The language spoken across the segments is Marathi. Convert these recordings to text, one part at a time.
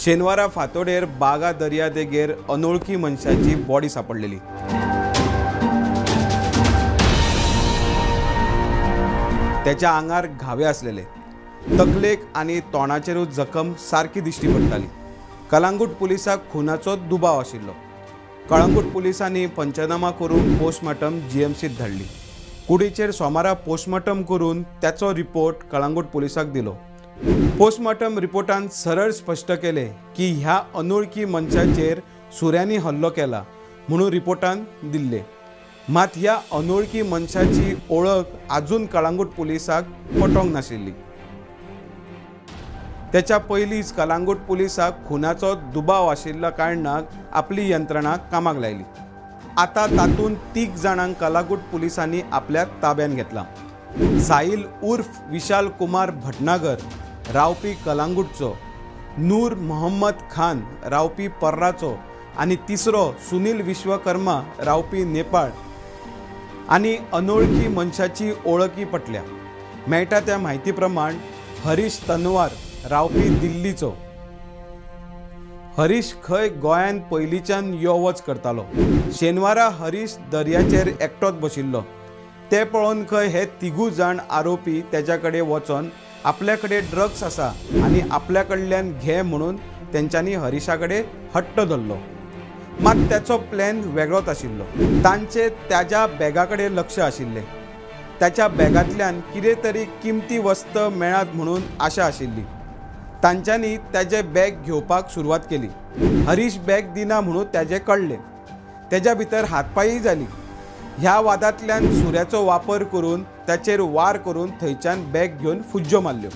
शेनवारा फातोडेर बागा दर्या देगेर अनोळखी मनशाची बॉडी सापडलेली। त्याच्या आंगार घावे असलेले, तकलेक आणि तोंडाचेरूच जखम सारखी दिश्टी पडटाली। कळंगूट पुलिसाक खुनाचो दुबाव आशिल्लो। कळंगूट पुलिसांनी पंचनामा करून पोस्टमार्टम जीएमसीत धाडली। कुडीचेर सोमारा पोस्टमार्टम करून त्याचो रिपोर्ट कळंगूट पुलिसाक दिलो। पोस्टमार्टम रिपोर्टान सरळ स्पष्ट केले की ह्या अनोळखी मनशाचेर सुऱ्यांनी हल्लो केला म्हणून रिपोर्टान दिल्ले। मात ह्या अनोळखी मनशाची ओळख अजून कळंगूट पुलिसाक पटोंक नाशिल्ली। त्याच्या पयलींच कळंगूट पुलिसाक खुनाचो दुबाव आशिल्ल्या कारणाक आपली यंत्रणा कामाक लायली। आता तातूंत 3 जाणांक कळंगूट पुलिसांनी आपल्या ताब्यात घेतला। साहिल उर्फ विशाल कुमार भटनागर रावपी कळंगूटचो, नूर मोहम्मद खान रावपी पर्राचो आणि तिसरो सुनील विश्वकर्मा रावपी नेपाळ आणि अनोळखी मनशाची ओळखी पटल्या। मेळटा त्या म्हायती प्रमाण हरीश तनवार रावपी दिल्लीचो। हरीश खंय गोंयान पयलींच्यान यो वच करतालो। शेनवारा हरीश दर्याचेर एकटोच बशिल्लो। ते पळोवन खंय हे 3 जाण आरोपी त्याच्या कडेन वचोन आपल्या कडेन ड्रग्स आसा आणि आपल्या कडल्यान घे म्हणून तेंच्यांनी हरीशा कडेन हट्ट धरलो। मात त्याचो प्लॅन वेगळोच आशिल्लो। तांचे त्याच्या बॅगा कडेन लक्ष आशिल्ले। त्याच्या बॅगांतल्यान कितें तरी किमती वस्त मेळत म्हणून आशा आशिल्ली। तांच्यांनी त्याचे बॅग घेवपाक सुरवात केली। हरीश बॅग दिना म्हणून त्याचे कळले। त्याच्या भितर हातपायी जाली। ह्या वादांतल्यान सुऱ्याचो वापर करून त्याचेर वार करून थंयच्यान बॅग घेवन फुज्ज्यो मारल्यो।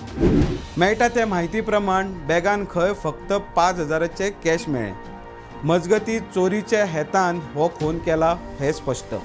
मेळटा त्या म्हायती प्रमाण बॅगान खंय फक्त 5,000चे कॅश मेळ्ळे। मजगती चोरीच्या हेतान हो खून केला हे स्पष्ट।